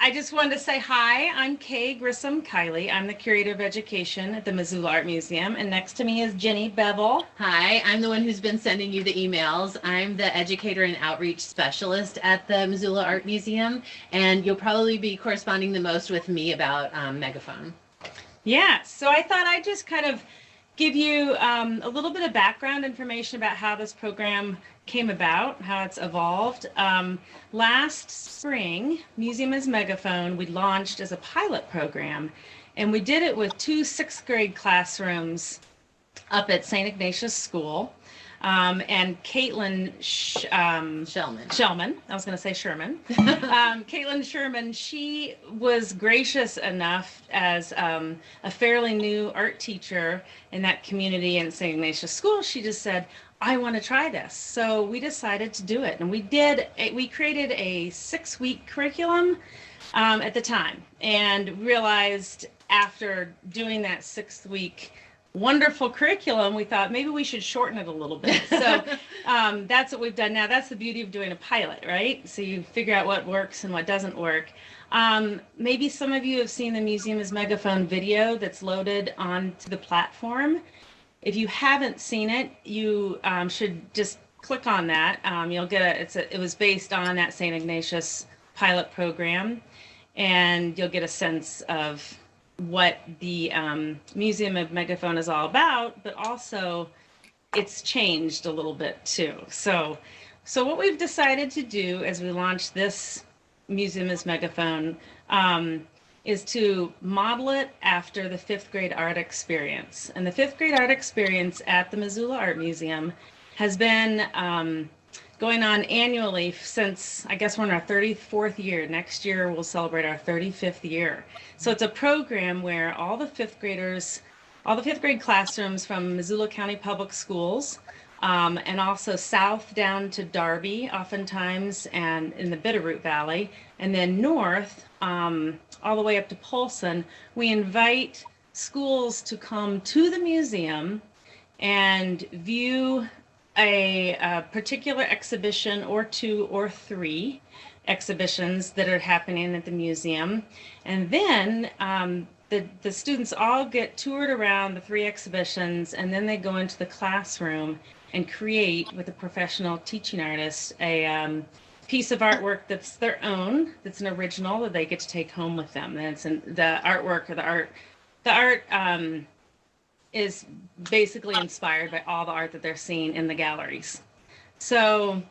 I just wanted to say hi. I'm Kay Grissom Kiley. I'm the Curator of Education at the Missoula Art Museum, and next to me is Jenny Bevel. Hi, I'm the one who's been sending you the emails. I'm the educator and outreach specialist at the Missoula Art Museum, and you'll probably be corresponding the most with me about Megaphone. Yeah, so I thought I'd just kind of give you a little bit of background information about how this program came about, how it's evolved. Last spring, Museum as Megaphone, we launched as a pilot program, and we did it with two sixth grade classrooms up at St. Ignatius School. And Caitlin Shellman, I was going to say Sherman. Caitlin Sherman, she was gracious enough as a fairly new art teacher in that community in St. Ignatius School. She just said, I want to try this. So we decided to do it. And we created a 6-week curriculum at the time, and realized after doing that 6-week wonderful curriculum, we thought maybe we should shorten it a little bit. So that's what we've done now. That's the beauty of doing a pilot, right? So you figure out what works and what doesn't work. Maybe some of you have seen the Museum as Megaphone video that's loaded onto the platform. If you haven't seen it, you should just click on that. You'll get it was based on that St. Ignatius pilot program, and you'll get a sense of what the Museum of Megaphone is all about, but also it's changed a little bit too. So what we've decided to do as we launch this Museum as Megaphone is to model it after the 5th grade art experience. And the 5th grade art experience at the Missoula Art Museum has been going on annually since, I guess we're in our 34th year. Next year we'll celebrate our 35th year. So it's a program where all the 5th grade classrooms from Missoula County Public Schools, and also south down to Darby oftentimes, and in the Bitterroot Valley, and then north all the way up to Polson, we invite schools to come to the museum and view a particular exhibition or 2 or 3 exhibitions that are happening at the museum. And then the students all get toured around the 3 exhibitions, and then they go into the classroom and create with a professional teaching artist a piece of artwork that's their own, that's an original that they get to take home with them. And it's the artwork or the art is basically inspired by all the art that they're seeing in the galleries. So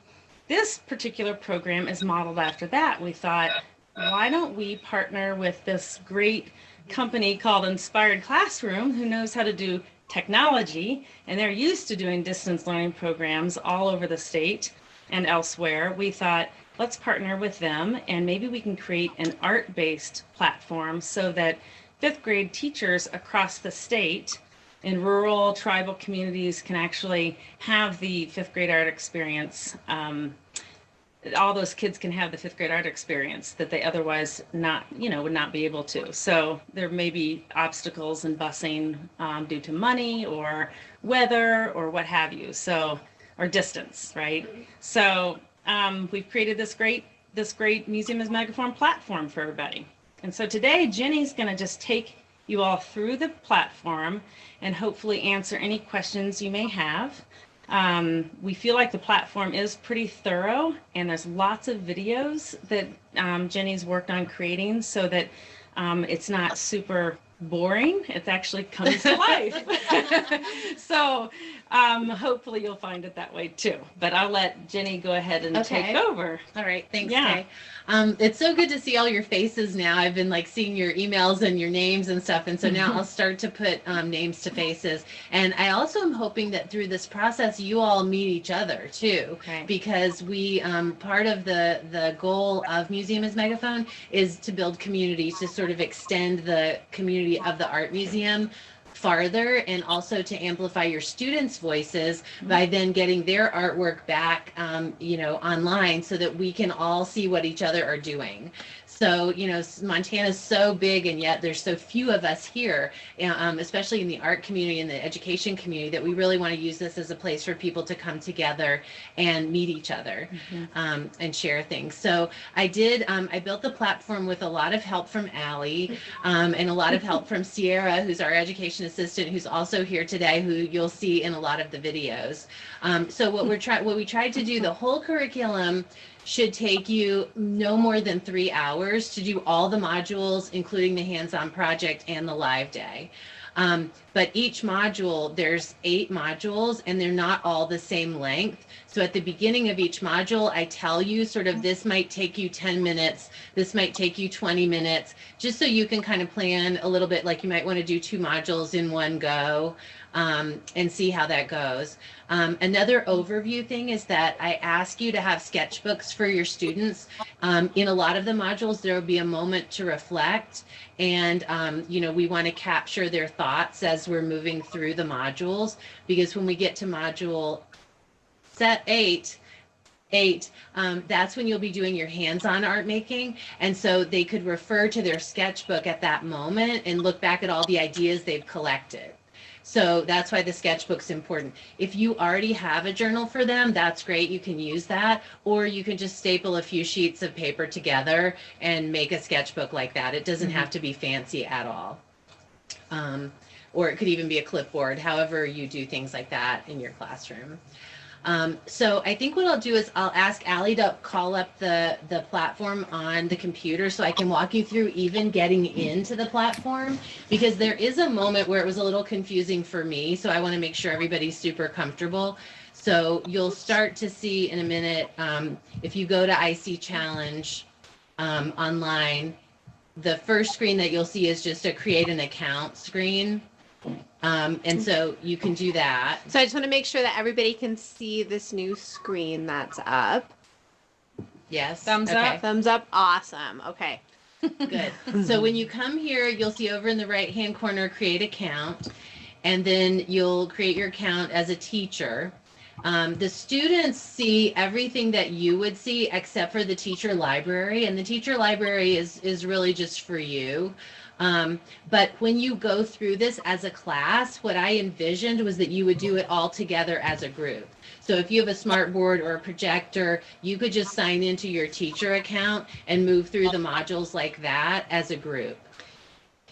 this particular program is modeled after that. We thought, why don't we partner with this great company called Inspired Classroom, who knows how to do technology, and they're used to doing distance learning programs all over the state and elsewhere. We thought, let's partner with them, and maybe we can create an art-based platform so that 5th grade teachers across the state in rural tribal communities can actually have the 5th grade art experience. All those kids can have the 5th grade art experience that they otherwise would not be able to. So there may be obstacles in busing due to money or weather or what have you. Or distance, right? So we've created this great Museum as Megaphone platform for everybody. And so today, Jenny's going to just take you all through the platform and hopefully answer any questions you may have. We feel like the platform is pretty thorough, and there's lots of videos that Jenny's worked on creating so that it's not super boring. It actually comes to life. So hopefully you'll find it that way too. But I'll let Jenny go ahead and take over. All right. Thanks, Kay. It's so good to see all your faces now. I've been seeing your emails and your names and stuff. And so now I'll start to put names to faces. And I also am hoping that through this process, you all meet each other too. Okay. Because we, part of the goal of Museum as Megaphone is to build communities, to sort of extend the community of the art museum farther, and also to amplify your students' voices by then getting their artwork back, online, so that we can all see what each other are doing. So, you know, Montana's so big, and yet there's so few of us here, especially in the art community and the education community, that we really want to use this as a place for people to come together and meet each other, and share things. So I built the platform with a lot of help from Allie, and a lot of help from Sierra, who's our education assistant, who's also here today, who you'll see in a lot of the videos. So what we tried to do, the whole curriculum should take you no more than 3 hours to do all the modules, including the hands-on project and the live day. But each module, there's 8 modules, and they're not all the same length. So at the beginning of each module, I tell you sort of, this might take you 10 minutes, this might take you 20 minutes, just so you can kind of plan a little bit, like you might want to do 2 modules in one go, and see how that goes. Another overview thing is that I ask you to have sketchbooks for your students. In a lot of the modules, there will be a moment to reflect, and you know, we want to capture their thoughts as we're moving through the modules, because when we get to module set 8, that's when you'll be doing your hands-on art making, and so they could refer to their sketchbook at that moment and look back at all the ideas they've collected. So that's why the sketchbook's important. If you already have a journal for them, that's great, you can use that, or you can just staple a few sheets of paper together and make a sketchbook like that. It doesn't have to be fancy at all. Or it could even be a clipboard, however you do things like that in your classroom. So I think what I'll do is I'll ask Allie to call up the platform on the computer, so I can walk you through even getting into the platform, because there is a moment where it was a little confusing for me. So I want to make sure everybody's super comfortable. So you'll start to see in a minute, if you go to IC Challenge online, the first screen that you'll see is just a create an account screen. And so you can do that. So I just want to make sure that everybody can see this new screen that's up. Yes. Thumbs up. Thumbs up. Awesome. Okay. Good. So when you come here, you'll see over in the right hand corner, create account, and then you'll create your account as a teacher. The students see everything that you would see except for the teacher library, and the teacher library is really just for you. But when you go through this as a class, what I envisioned was that you would do it all together as a group. So if you have a smart board or a projector, you could just sign into your teacher account and move through the modules like that as a group.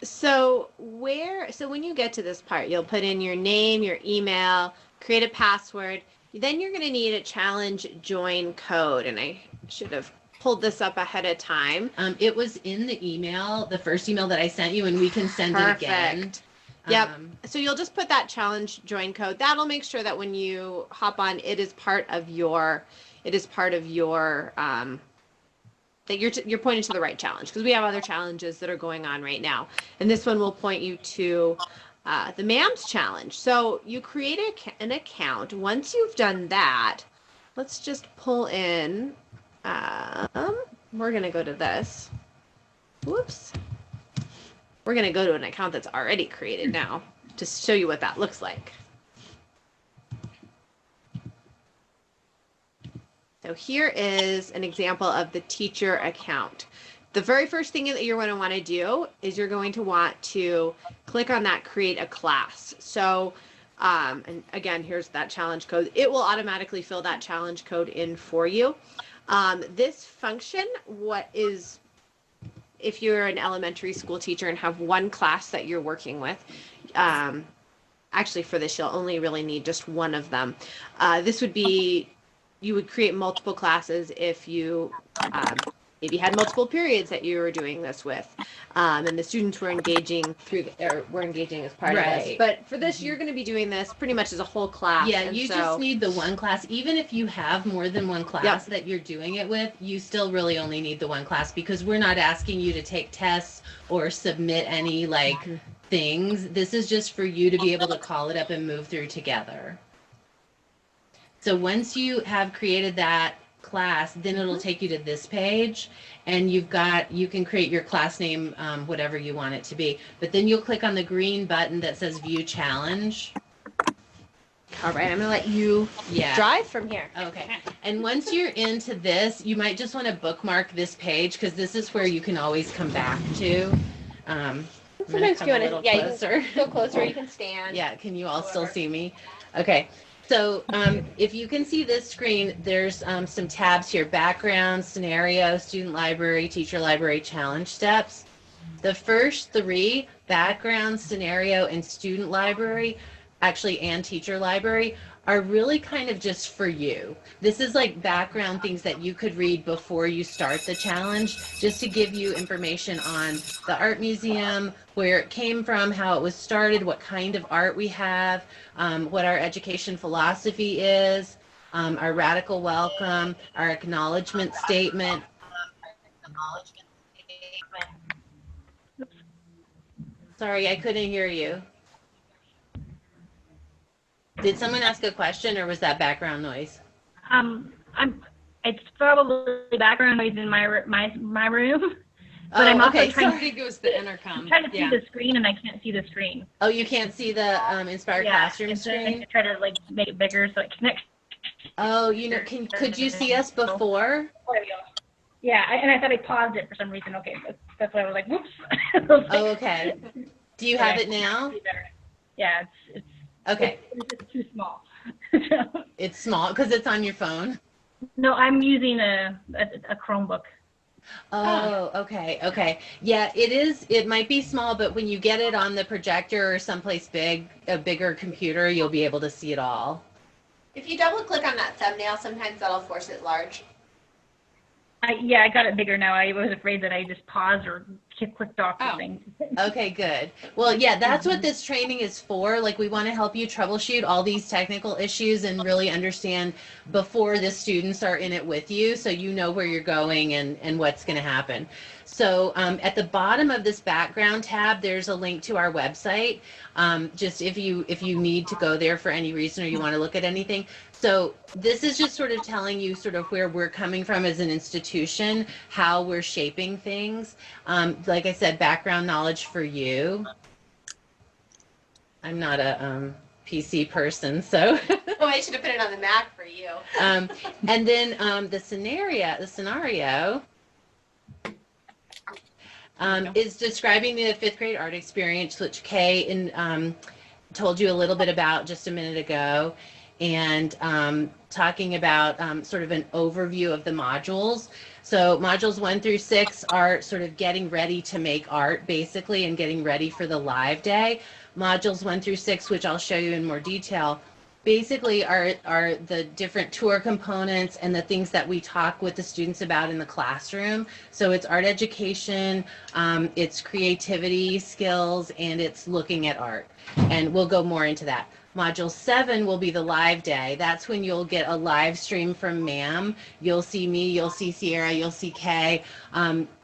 So when you get to this part, you'll put in your name, your email, create a password. Then you're going to need a challenge join code. And I should have pulled this up ahead of time. It was in the email, the first email that I sent you, and we can send it again. Yep. So you'll just put that challenge join code. That'll make sure that when you hop on, it is part of your that you're pointing to the right challenge, because we have other challenges that are going on right now. And this one will point you to the MAM's challenge. So you create an account. Once you've done that, let's just pull in, we're going to go to this. Whoops. We're going to go to an account that's already created now to show you what that looks like. So here is an example of the teacher account. The very first thing that you're going to want to do is you're going to want to click on that create a class. So, and again, here's that challenge code. It will automatically fill that challenge code in for you. This function, if you're an elementary school teacher and have one class that you're working with, actually for this, you'll only really need just one of them. This would be, you would create multiple classes if you maybe had multiple periods that you were doing this with, and the students were engaging as part of this. But for this, you're going to be doing this pretty much as a whole class. Yeah, you just need the one class. Even if you have more than one class that you're doing it with, you still really only need the one class, because we're not asking you to take tests or submit any things. This is just for you to be able to call it up and move through together. So once you have created that class, then it'll take you to this page, and you can create your class name, whatever you want it to be. But then you'll click on the green button that says view challenge. All right, I'm gonna let you drive from here. Okay. And once you're into this, you might just want to bookmark this page because this is where you can always come back to. Sometimes if you want to, yeah, closer. you can go closer. You can stand. Yeah, can you all still see me? Okay. So if you can see this screen, there's some tabs here: background, scenario, student library, teacher library, challenge steps. The first three, background, scenario, and student library, actually, and teacher library, are really kind of just for you. This is like background things that you could read before you start the challenge, just to give you information on the art museum, where it came from, how it was started, what kind of art we have, what our education philosophy is, our radical welcome, our acknowledgement statement. Sorry, I couldn't hear you. Did someone ask a question, or was that background noise? It's probably background noise in my room, but Oh, I'm also okay. trying I think it was the intercom. I'm trying to see the screen, and I can't see the screen. Oh, you can't see the Inspired Classroom and so I screen? try to like make it bigger so it connects. Oh, you know, could you see us before? There we go. Yeah, and I thought I paused it for some reason. Okay, that's why I was like, whoops. Oh, okay. Do you have it now? Yeah, it's Okay. it's too small. It's small because it's on your phone. No, I'm using a Chromebook. Oh, okay, okay. Yeah, it is. It might be small, but when you get it on the projector or someplace big, a bigger computer, you'll be able to see it all. If you double click on that thumbnail, sometimes that'll force it large. Yeah, I got it bigger now. I was afraid that I just paused or clicked off the thing. Okay, good. Well, yeah, that's what this training is for. Like, we want to help you troubleshoot all these technical issues and really understand before the students are in it with you, so you know where you're going and what's going to happen. So at the bottom of this background tab, there's a link to our website. Just if you need to go there for any reason or you want to look at anything. So this is just sort of telling you sort of where we're coming from as an institution, how we're shaping things. Like I said, background knowledge for you. I'm not a PC person, so. Oh, I should have put it on the Mac for you. And then the scenario is describing the fifth grade art experience, which Kay told you a little bit about just a minute ago, and talking about sort of an overview of the modules. So modules 1 through 6 are sort of getting ready to make art, basically, and getting ready for the live day. Modules 1 through 6, which I'll show you in more detail, basically are the different tour components and the things that we talk with the students about in the classroom. So it's art education, it's creativity skills, and it's looking at art. And we'll go more into that. Module 7 will be the live day. That's when you'll get a live stream from MAM. You'll see me, you'll see Sierra, you'll see Kay,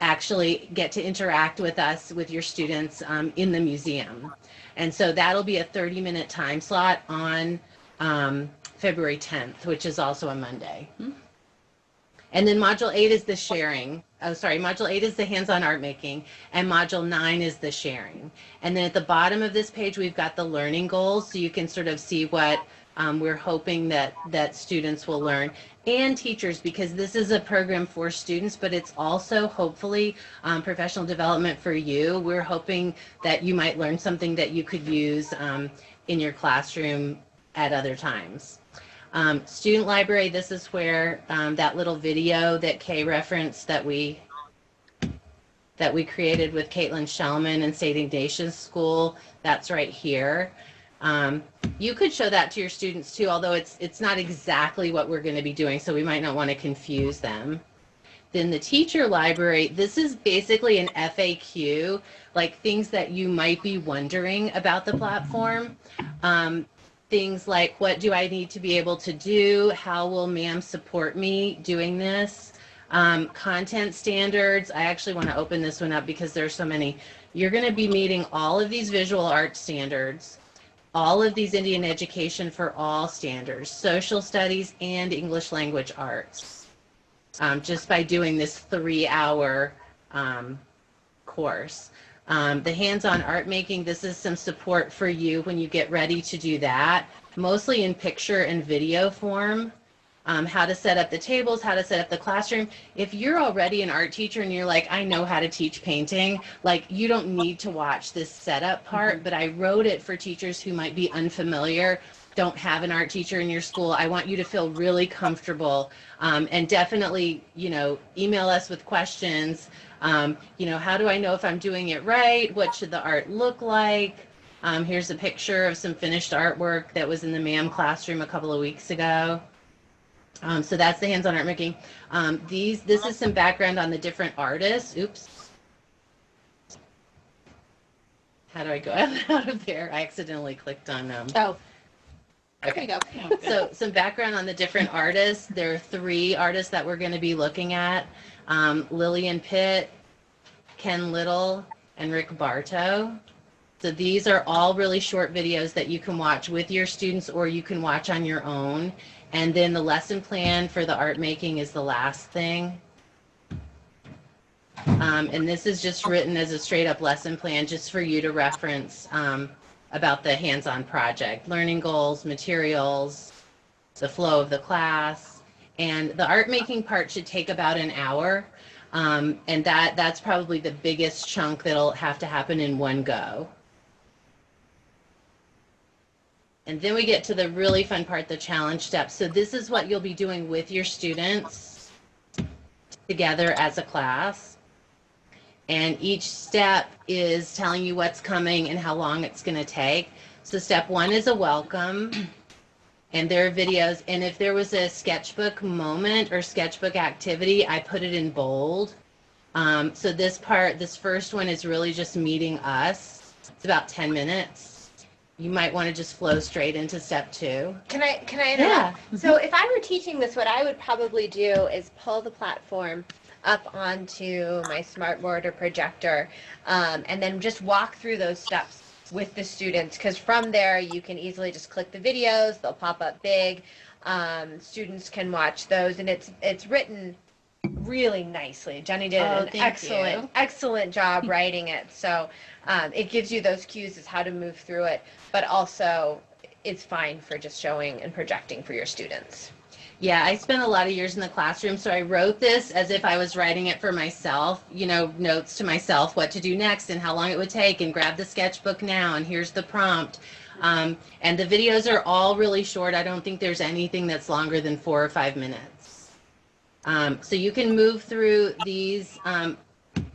actually get to interact with us, with your students in the museum. And so that'll be a 30-minute time slot on February 10th, which is also a Monday. And then module 8 is the sharing. Module 8 is the hands-on art making, and module 9 is the sharing. And then at the bottom of this page, we've got the learning goals, so you can sort of see what we're hoping that students will learn, and teachers, because this is a program for students, but it's also hopefully professional development for you. We're hoping that you might learn something that you could use in your classroom at other times. Student library, this is where that little video that Kay referenced that we created with Caitlin Shellman and St. Ignatius School, that's right here. You could show that to your students too, although it's not exactly what we're going to be doing, so we might not want to confuse them. Then the teacher library, this is basically an FAQ, like things that you might be wondering about the platform. Things like, what do I need to be able to do? How will MAM support me doing this? Content standards. I actually want to open this one up because there's so many. You're going to be meeting all of these visual art standards, all of these Indian education for all standards, social studies and English language arts, just by doing this 3-hour course. The hands-on art making, this is some support for you when you get ready to do that, mostly in picture and video form. How to set up the tables, how to set up the classroom. If you're already an art teacher and you're like, I know how to teach painting, like you don't need to watch this setup part, but I wrote it for teachers who might be unfamiliar, don't have an art teacher in your school. I want you to feel really comfortable, and definitely, email us with questions. How do I know if I'm doing it right? What should the art look like? Here's a picture of some finished artwork that was in the MAM classroom a couple of weeks ago. So that's the hands-on art making. This is some background on the different artists. Oops. How do I go out of there? I accidentally clicked on Oh. Okay. There you go. So some background on the different artists. There are 3 artists that we're going to be looking at. Lillian Pitt, Ken Little, and Rick Bartow. So these are all really short videos that you can watch with your students or you can watch on your own. And then the lesson plan for the art making is the last thing. And this is just written as a straight up lesson plan just for you to reference about the hands-on project, learning goals, materials, the flow of the class. And the art making part should take about an hour. And that's probably the biggest chunk that'll have to happen in one go. And then we get to the really fun part, the challenge steps. So this is what you'll be doing with your students together as a class. And each step is telling you what's coming and how long it's going to take. So step 1 is a welcome. And there are videos. And if there was a sketchbook moment or sketchbook activity, I put it in bold. So this first one is really just meeting us. It's about 10 minutes. You might want to just flow straight into step 2. Can I interrupt? Yeah. So if I were teaching this, what I would probably do is pull the platform up onto my smartboard or projector, and then just walk through those steps with the students, because from there you can easily just click the videos, they'll pop up big. Students can watch those, and it's written really nicely. Jenny did an excellent job writing it. So it gives you those cues as how to move through it, but also it's fine for just showing and projecting for your students. Yeah, I spent a lot of years in the classroom, so I wrote this as if I was writing it for myself, notes to myself, what to do next and how long it would take, and grab the sketchbook now, and here's the prompt. And the videos are all really short. I don't think there's anything that's longer than 4 or 5 minutes. So you can move through these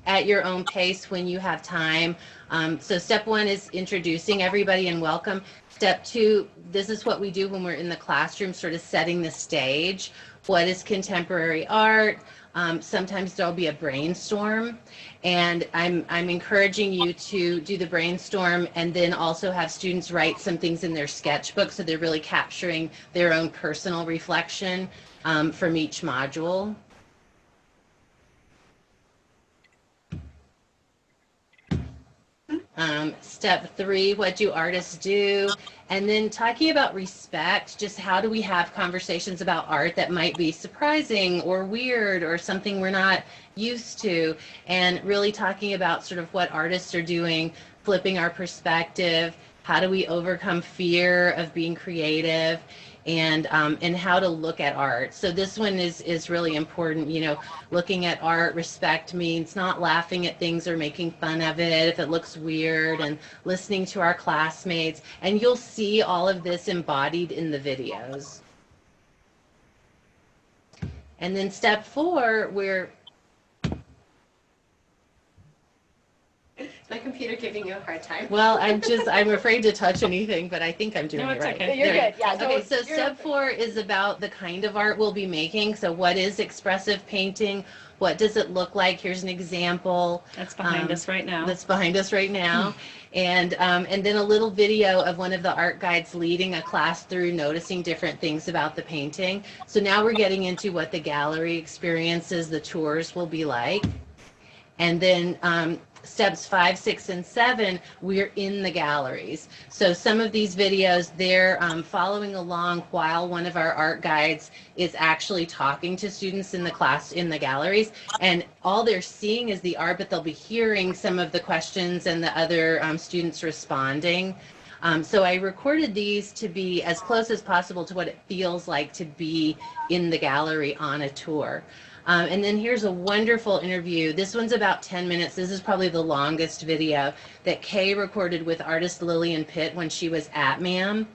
at your own pace when you have time. So step 1 is introducing everybody and welcome. Step 2, this is what we do when we're in the classroom, sort of setting the stage. What is contemporary art? Sometimes there'll be a brainstorm, and I'm encouraging you to do the brainstorm and then also have students write some things in their sketchbook so they're really capturing their own personal reflection from each module. Step 3, what do artists do? And then talking about respect, just how do we have conversations about art that might be surprising or weird or something we're not used to, and really talking about sort of what artists are doing, flipping our perspective, how do we overcome fear of being creative, and how to look at art. So this one is really important. Looking at art, respect means not laughing at things or making fun of it if it looks weird, and listening to our classmates. And you'll see all of this embodied in the videos. And then step 4, we're... Is my computer giving you a hard time? Well, I'm afraid to touch anything, but I think I'm doing it right. Okay. You're good. Yeah. Okay, so step 4 is about the kind of art we'll be making. So what is expressive painting? What does it look like? Here's an example. That's behind us right now. That's behind us right now. And then a little video of one of the art guides leading a class through noticing different things about the painting. So now we're getting into what the gallery experiences, the tours will be like. And then steps 5, 6, and 7, we're in the galleries. So some of these videos, they're following along while one of our art guides is actually talking to students in the class in the galleries, and all they're seeing is the art, but they'll be hearing some of the questions and the other students responding. So I recorded these to be as close as possible to what it feels like to be in the gallery on a tour. And then here's a wonderful interview. This one's about 10 minutes. This is probably the longest video that Kay recorded with artist Lillian Pitt when she was at MAM.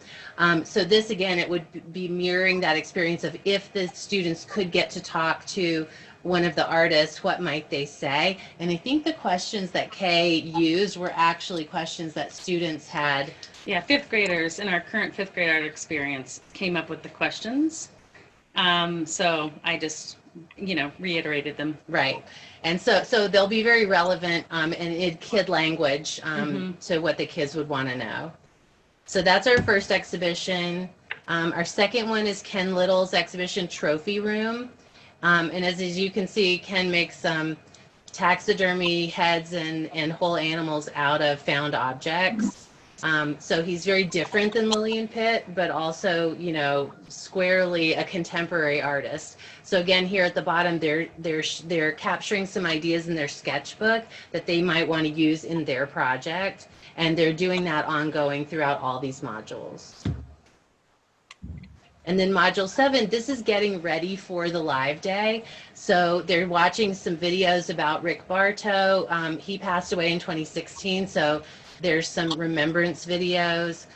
So this, again, it would be mirroring that experience of if the students could get to talk to one of the artists, what might they say? And I think the questions that Kay used were actually questions that students had. Yeah, fifth graders in our current fifth grade art experience came up with the questions. So I just, reiterated them. Right. And so they'll be very relevant and in kid language to what the kids would want to know. So that's our first exhibition. Our second one is Ken Little's exhibition Trophy Room. And as you can see, Ken makes some taxidermy heads and whole animals out of found objects. So he's very different than Lillian Pitt, but also, squarely a contemporary artist. So again, here at the bottom, they're capturing some ideas in their sketchbook that they might want to use in their project. And they're doing that ongoing throughout all these modules. And then module 7, this is getting ready for the live day. So they're watching some videos about Rick Bartow. He passed away in 2016, so there's some remembrance videos.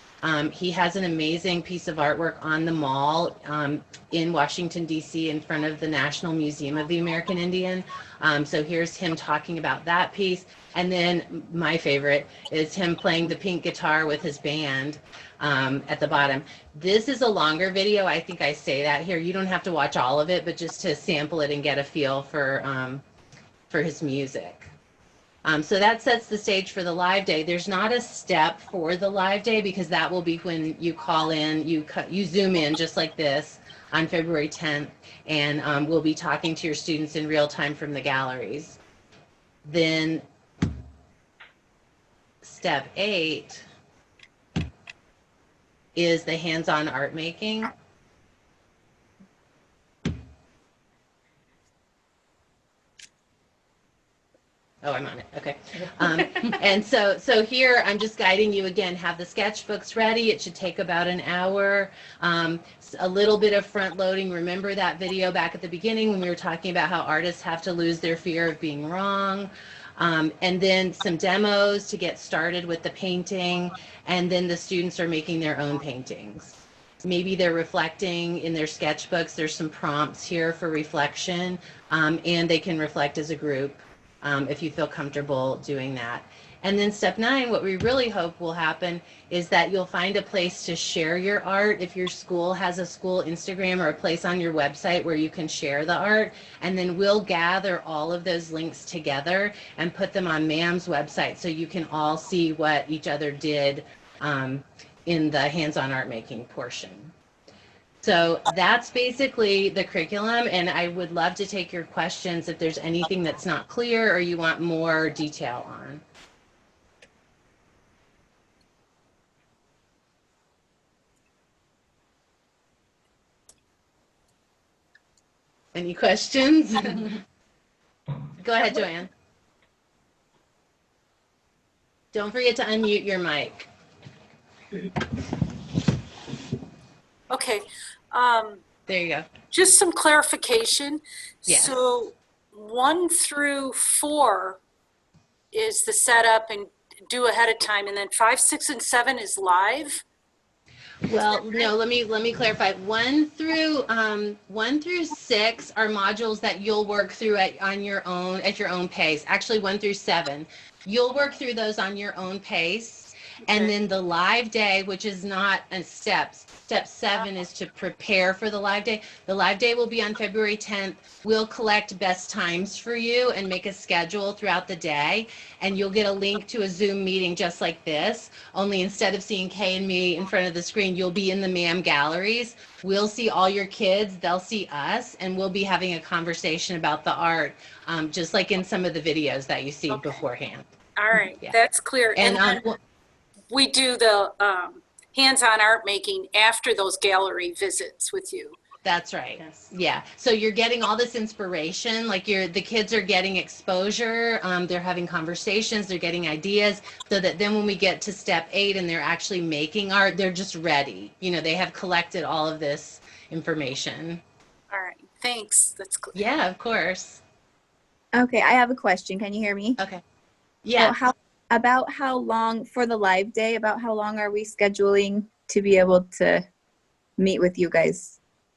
He has an amazing piece of artwork on the mall in Washington, D.C. in front of the National Museum of the American Indian. So here's him talking about that piece. And then my favorite is him playing the pink guitar with his band at the bottom. This is a longer video. I think I say that here. You don't have to watch all of it, but just to sample it and get a feel for his music. So that sets the stage for the live day. There's not a step for the live day because that will be when you call in, you zoom in just like this on February 10th, and we'll be talking to your students in real time from the galleries. Then step 8 is the hands-on art making. Oh, I'm on it. Okay. And so here I'm just guiding you again. Have the sketchbooks ready. It should take about an hour. A little bit of front loading. Remember that video back at the beginning when we were talking about how artists have to lose their fear of being wrong. And then some demos to get started with the painting. And then the students are making their own paintings. Maybe they're reflecting in their sketchbooks. There's some prompts here for reflection. And they can reflect as a group. If you feel comfortable doing that. And then step 9, what we really hope will happen is that you'll find a place to share your art. If your school has a school Instagram or a place on your website where you can share the art, and then we'll gather all of those links together and put them on MAM's website so you can all see what each other did in the hands-on art making portion. So that's basically the curriculum, and I would love to take your questions if there's anything that's not clear or you want more detail on. Any questions? Go ahead, Joanne. Don't forget to unmute your mic. Okay. There you go. Just some clarification. Yes. So 1 through 4 is the setup and do ahead of time, and then 5, 6, and 7 is live. Well, no, let me clarify. 1 through 6 are modules that you'll work through at your own pace. Actually, 1 through 7. You'll work through those on your own pace. And then the live day, which is not a steps. Step 7 is to prepare for the live day. The live day will be on February 10th. We'll collect best times for you and make a schedule throughout the day. And you'll get a link to a Zoom meeting just like this. Only instead of seeing Kay and me in front of the screen, you'll be in the MAM galleries. We'll see all your kids, they'll see us, and we'll be having a conversation about the art, just like in some of the videos that you see beforehand. All right, Yeah. that's clear. And then we do the hands-on art making after those gallery visits with you. that's right. Yes. Yeah. So you're getting all this inspiration, like the kids are getting exposure, they're having conversations, they're getting ideas, so that then when we get to step 8 and they're actually making art, they're just ready. You know, they have collected all of this information. All right, thanks. That's clear. Yeah, of course. Okay, I have a question. Can you hear me? Okay. So Yeah. how long for the live day, about how long are we scheduling to be able to meet with you guys?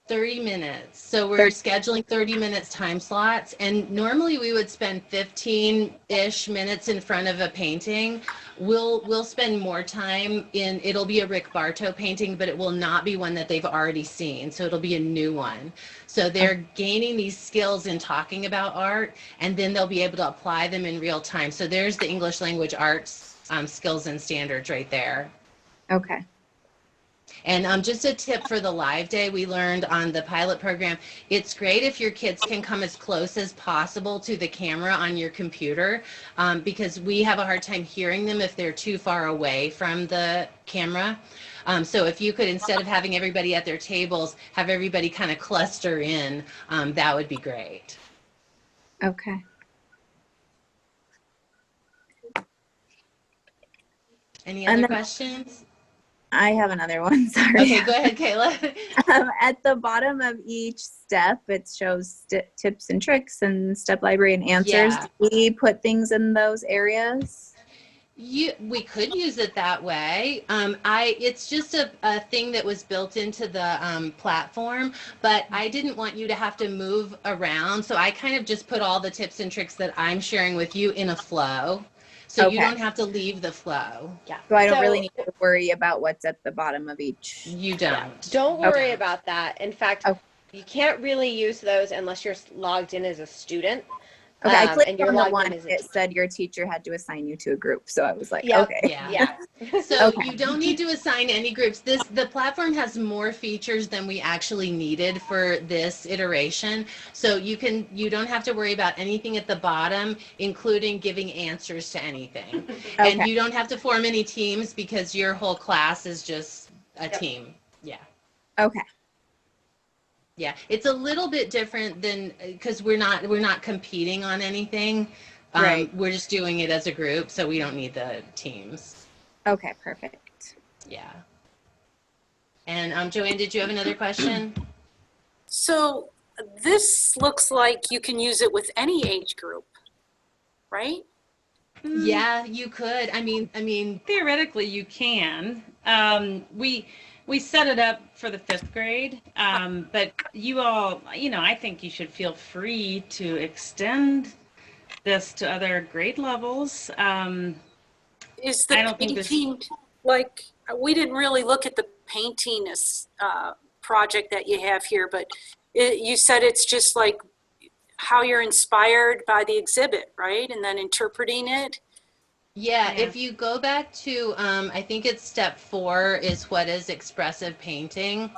30 minutes. So we're scheduling 30 minutes time slots, and normally we would spend 15-ish minutes in front of a painting. We'll spend more time it'll be a Rick Bartow painting, but it will not be one that they've already seen. So it'll be a new one. So they're gaining these skills in talking about art, and then they'll be able to apply them in real time. So there's the English language arts skills and standards right there. Okay. And just a tip for the live day, we learned on the pilot program, it's great if your kids can come as close as possible to the camera on your computer, because we have a hard time hearing them if they're too far away from the camera. So if you could, instead of having everybody at their tables, have everybody kind of cluster in, that would be great. Okay. Any And other then- questions? I have another one. Sorry. Okay, go ahead, Kayla. At the bottom of each step, it shows tips and tricks and step library and answers. Yeah. Do we put things in those areas? We could use it that way. It's just a thing that was built into the platform, but I didn't want you to have to move around. So I kind of just put all the tips and tricks that I'm sharing with you in a flow. So you Okay. don't have to leave the flow. Yeah. So I don't So- really need to worry about what's at the bottom of each. You don't. Don't worry Okay. about that. In fact, Okay. you can't really use those unless you're logged in as a student. Okay, I and clicked you're on the logged one in as a it teacher. said your teacher had to assign you to a group. So I was like, Yep. okay. Yeah. Yeah. So Okay. you don't need to assign any groups. The platform has more features than we actually needed for this iteration. So you don't have to worry about anything at the bottom, including giving answers to anything. And Okay. you don't have to form any teams because your whole class is just a team. Yeah. Okay. Yeah. It's a little bit different than, because we're not competing on anything. Right. We're just doing it as a group, so we don't need the teams. Okay, perfect. Yeah. And Joanne, did you have another question? So this looks like you can use it with any age group, right? Yeah, you could. I mean, Theoretically, you can. We set it up for the 5th grade, but you all, I think you should feel free to extend this to other grade levels. Is I the don't think this- painting, like, we didn't really look at the painting project that you have here, but you said it's just like how you're inspired by the exhibit, right? And then interpreting it. yeah, Yeah. if you go back to, I think it's step 4 is what is expressive painting.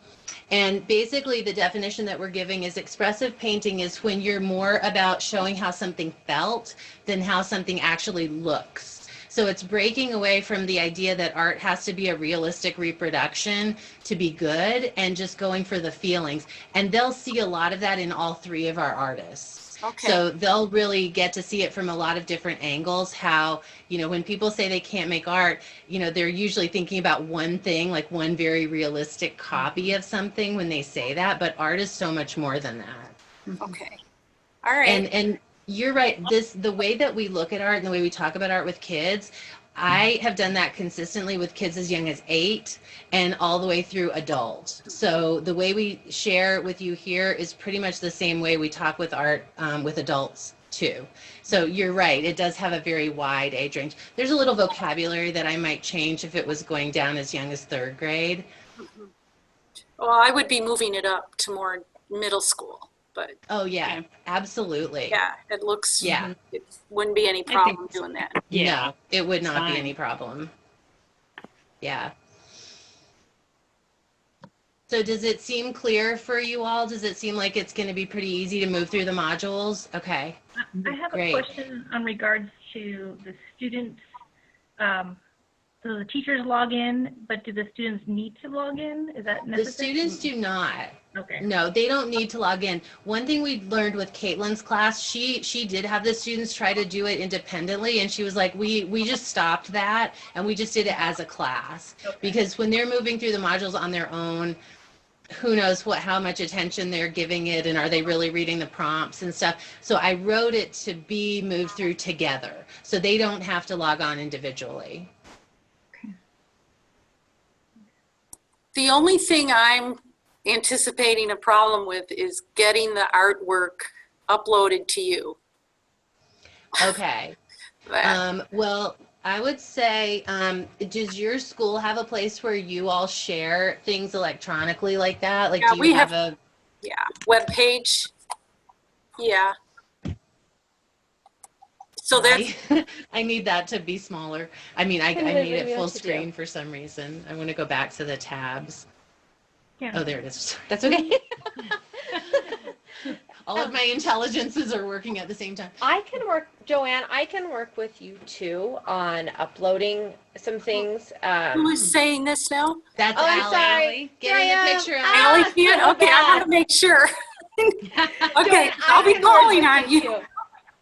And basically the definition that we're giving is expressive painting is when you're more about showing how something felt than how something actually looks. So it's breaking away from the idea that art has to be a realistic reproduction to be good and just going for the feelings. And they'll see a lot of that in all 3 of our artists. Okay. So they'll really get to see it from a lot of different angles, how, when people say they can't make art, they're usually thinking about one thing, like one very realistic copy of something when they say that, but art is so much more than that. Okay. All right. And you're right, the way that we look at art and the way we talk about art with kids, I have done that consistently with kids as young as 8 and all the way through adult. So the way we share with you here is pretty much the same way we talk with art with adults too. So you're right, it does have a very wide age range. There's a little vocabulary that I might change if it was going down as young as 3rd grade. Well, I would be moving it up to more middle school, but Oh yeah, Okay. absolutely. yeah, it looks, Yeah. it wouldn't be any think problem doing that. Yeah. No, it would not be Fine. any problem. Yeah. So does it seem clear for you all? Does it seem like it's going to be pretty easy to move through the modules? Okay. I have Great. a question on regards to the students, so the teachers log in, but do the students need to log in? Is that necessary? The students do not. Okay. No, they don't need to log in. One thing we learned with Caitlin's class, she did have the students try to do it independently, and she was like, we just stopped that, and we just did it as a class. Okay. Because when they're moving through the modules on their own, who knows how much attention they're giving it, and are they really reading the prompts and stuff. So I wrote it to be moved through together, so they don't have to log on individually. The only thing I'm anticipating a problem with is getting the artwork uploaded to you. Okay. Well, I would say, does your school have a place where you all share things electronically like that? Like, Yeah, do you have a... Yeah, web page. Yeah. So that's, I need that to be smaller. I mean, I made what do it we full have to do? screen for some reason. I want to go back to the tabs. Yeah. Oh, there it is. That's okay. All of my intelligences are working at the same time. I can work, Joanne, I can work with you too on uploading some things. who is saying this now? That's Oh, I'm Allie. sorry. Get in Here I the am. picture, Ah, Allie can? so Okay, I bad. want to make sure. Okay, Joanne, I'll be can work calling with on you.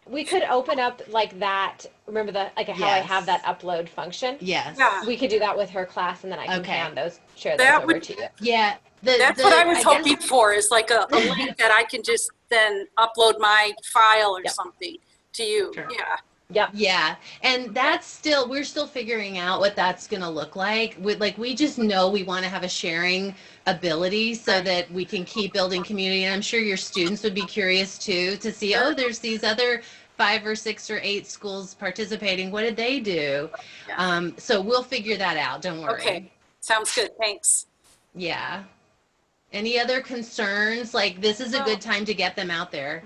We could open up like that. Remember how I Yes. have that upload function? Yes. Yeah. We could do that with her class, and then I can Okay. hand those, share those That over would- to you. Yeah. That's what I was guess- hoping for, is like a link that I can just then upload my file or Yep. something to you. Sure. Yeah. Yep. Yeah, and we're still figuring out what that's going to look like. We just know we want to have a sharing ability so that we can keep building community. And I'm sure your students would be curious too, to see, oh, there's these other 5 or 6 or 8 schools participating. What did they do? Yeah. So we'll figure that out. Don't worry. Okay, sounds good, thanks. Yeah. Any other concerns? Like, this is a good time to get them out there.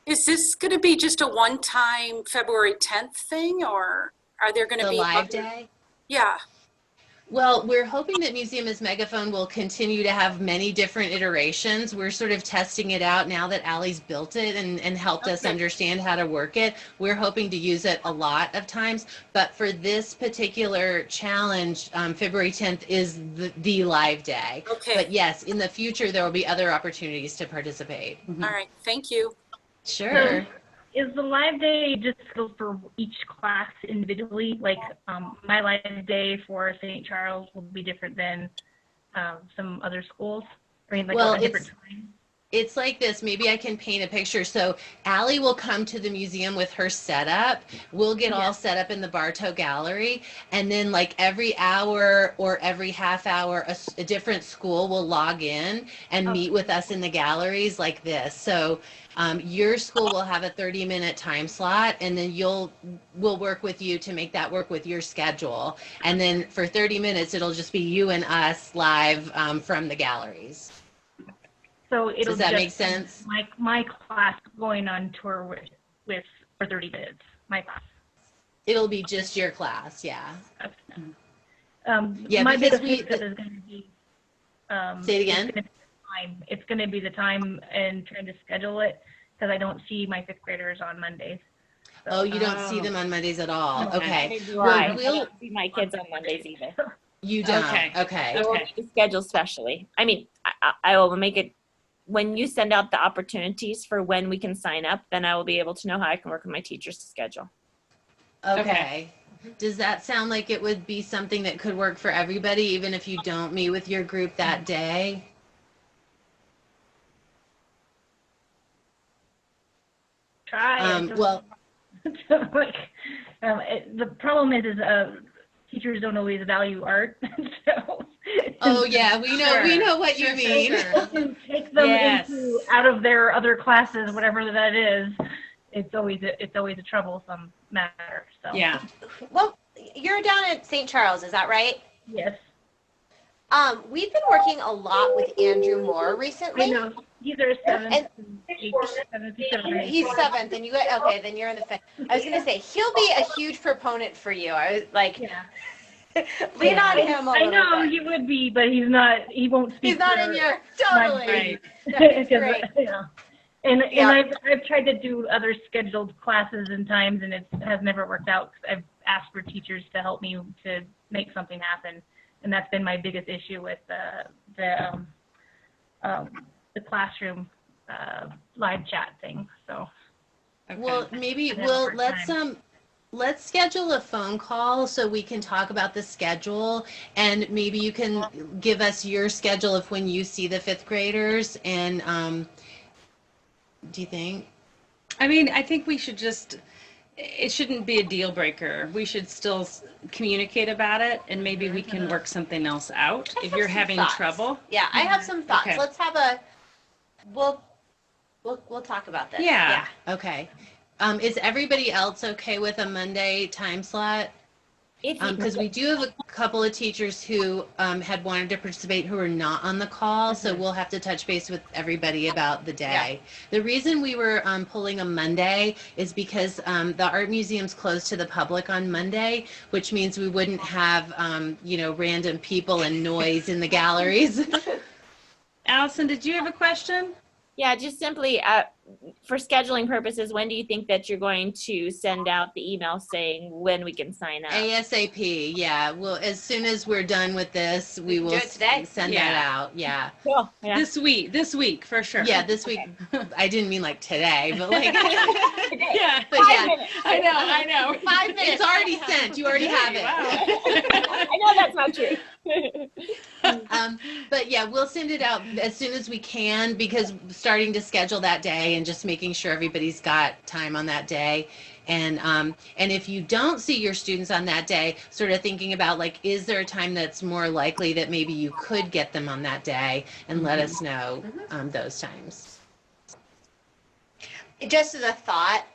Is this going to be just a one-time February 10th thing, or are there going to The be live other- day? Yeah. Well, we're hoping that Museum as Megaphone will continue to have many different iterations. We're sort of testing it out now that Allie's built it and helped us Okay. understand how to work it. We're hoping to use it a lot of times, but for this particular challenge, February 10th is the live day. Okay. But yes, in the future, there will be other opportunities to participate. All right, thank you. Sure. Is the live day just go for each class individually? Like my live day for St. Charles will be different than some other schools? I mean, like Well, a different time? It's like this. Maybe I can paint a picture. So Allie will come to the museum with her setup. We'll get all set up in the Bartow gallery. And then like every hour or every half hour, a different school will log in and meet with us in the galleries like this. So your school will have a 30-minute time slot, and then we'll work with you to make that work with your schedule. And then for 30 minutes, it'll just be you and us live from the galleries. So it'll Does that just make sense? My class going on tour with for 30 minutes. My class. It'll be just your class, yeah. My because biggest we- focus is going to be. Say it again? It's going to be the time and trying to schedule it, because I don't see my 5th graders on Mondays. So, Oh, you don't see them on Mondays at all. Okay. Neither do Well, I. I we'll- don't see my kids on Mondays either. You don't. Okay. Okay. I will make a schedule specially. I mean, I will make it, when you send out the opportunities for when we can sign up, then I will be able to know how I can work with my teachers to schedule. Okay. Does that sound like it would be something that could work for everybody, even if you don't meet with your group that day? Try. Well, like, the problem is teachers don't always value art. So. oh yeah, we know what you mean. To take them Yes. out of their other classes, whatever that is, it's always a troublesome matter. So Yeah. Well, you're down at St. Charles, is that right? yes, We've been working a lot with Andrew Moore I recently. know. These are 7th And- and 8th, 7th and 7th. He's 7th, and okay, then you're in the 5th. I was gonna say he'll be a huge proponent for you. I was like, Yeah. lean on him a I little know bit. he would be, but he's not. He won't speak. He's not for in your my totally. Right. No, he's because, great. you know, And Yeah. I've tried to do other scheduled classes and times, and it has never worked out. I've asked for teachers to help me to make something happen, and that's been my biggest issue with the classroom live chat thing. So. Okay. Well, maybe And then we'll part-time. let's schedule a phone call so we can talk about the schedule, and maybe you can give us your schedule of when you see the fifth graders. And do you think? I mean, I think we should just, it shouldn't be a deal breaker. We should still communicate about it, and maybe we can work something else out I if have you're some having thoughts. trouble. Yeah, I have some thoughts. Okay. Let's have we'll talk about this. Yeah. Okay. Is everybody else okay with a Monday time slot? If you, Because we do have a couple of teachers who had wanted to participate who are not on the call, so we'll have to touch base with everybody about the day. The reason we were pulling a Monday is because the art museum's closed to the public on Monday, which means we wouldn't have, random people and noise in the galleries. Allison, did you have a question? yeah, just simply for scheduling purposes, when do you think that you're going to send out the email saying when we can sign up? ASAP, yeah. Well, as soon as we're done with this, we can will do it today. send Yeah. that out. Yeah. Cool. Yeah. This week for sure. Yeah, this week. I didn't mean like today, but like, Yeah. but 5 yeah. minutes. I know. 5 minutes. It's already sent. You already have it. Wow. I know that's not true. But yeah, we'll send it out as soon as we can, because starting to schedule that day and just making sure everybody's got time on that day. And if you don't see your students on that day, sort of thinking about like, is there a time that's more likely that maybe you could get them on that day, and let us know those times. Just as a thought,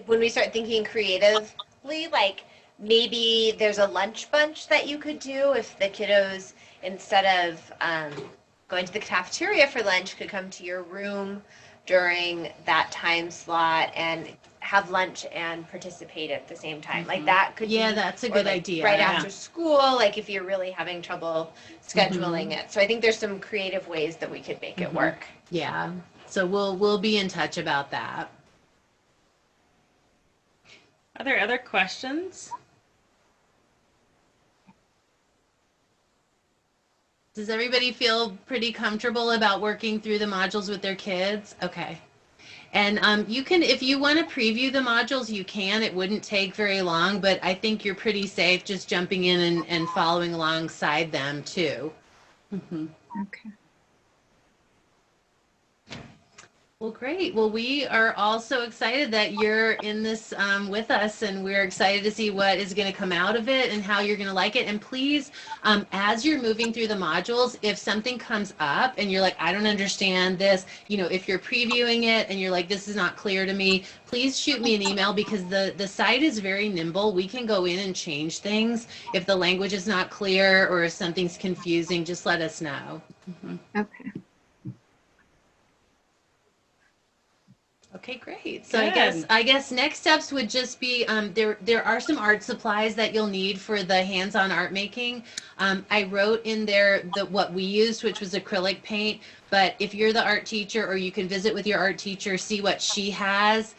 when we start thinking creatively, like maybe there's a lunch bunch that you could do if the kiddos, instead of going to the cafeteria for lunch, could come to your room during that time slot and have lunch and participate at the same time. Like that could Yeah, be, that's a or, good like, idea. right Yeah. after school, like if you're really having trouble scheduling it. So I think there's some creative ways that we could make it work. Yeah. So we'll be in touch about that. Are there other questions? Does everybody feel pretty comfortable about working through the modules with their kids? Okay. And you can, if you want to preview the modules, you can. It wouldn't take very long, but I think you're pretty safe just jumping in and following alongside them too. Okay. Well, great. Well, we are all so excited that you're in this with us, and we're excited to see what is going to come out of it and how you're going to like it. And please, as you're moving through the modules, if something comes up and you're like, I don't understand this, if you're previewing it and you're like, this is not clear to me, please shoot me an email, because the site is very nimble. We can go in and change things. If the language is not clear or if something's confusing, just let us know. Okay. Okay, great. So Good. I guess next steps would just be there are some art supplies that you'll need for the hands-on art making. I wrote in there what we used, which was acrylic paint. But if you're the art teacher, or you can visit with your art teacher, see what she has.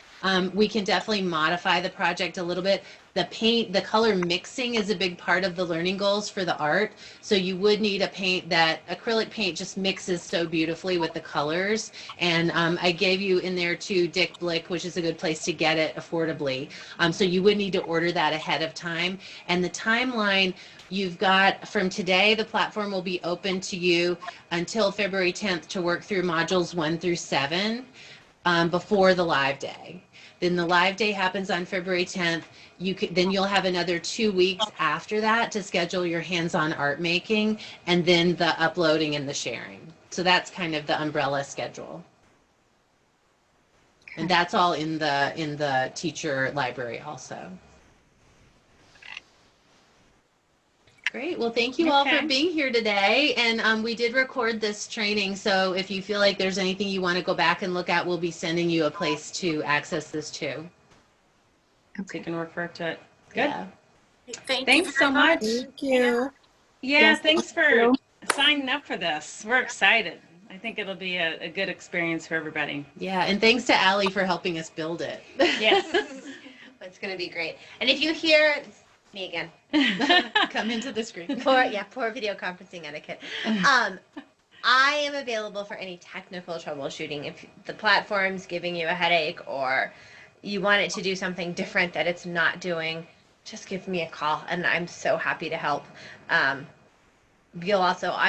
We can definitely modify the project a little bit. The color mixing is a big part of the learning goals for the art. So you would need a paint acrylic paint just mixes so beautifully with the colors. And I gave you in there too, Dick Blick, which is a good place to get it affordably. So you would need to order that ahead of time. And the timeline you've got from today, the platform will be open to you until February 10th to work through modules 1 through 7 before the live day. Then the live day happens on February 10th. Then you'll have another 2 weeks after that to schedule your hands-on art making, and then the uploading and the sharing. So that's kind of the umbrella schedule. And that's all in the teacher library also. Great. Well, thank you all for being here today. And we did record this training. So if you feel like there's anything you want to go back and look at, we'll be sending you a place to access this too. So you can refer to it. Good. Yeah. Thanks so much. Thank you. Yeah, Yes, thanks thank for you. signing up for this. We're excited. I I think it'll be a good experience for everybody. Yeah, and thanks to Allie for helping us build it. Yes. It's going to be great. And if you hear me again, Come into the screen. poor video conferencing etiquette. I am available for any technical troubleshooting. If the platform's giving you a headache or you want it to do something different that it's not doing, just give me a call, and I'm so happy to help. I'm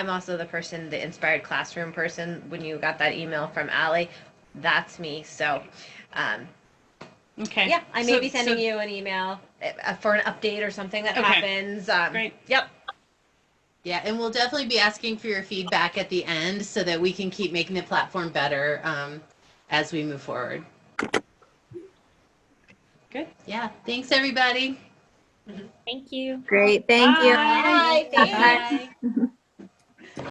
also the person, the inspired classroom person. When you got that email from Allie, that's me. So, Okay. yeah, I may So- be sending so- you an email for an update or something that Okay. happens. Great. Yep. Yeah, and we'll definitely be asking for your feedback at the end so that we can keep making the platform better as we move forward. Good. Yeah, thanks everybody. Thank you. Great, thank you. Bye. Bye. Thanks. Bye.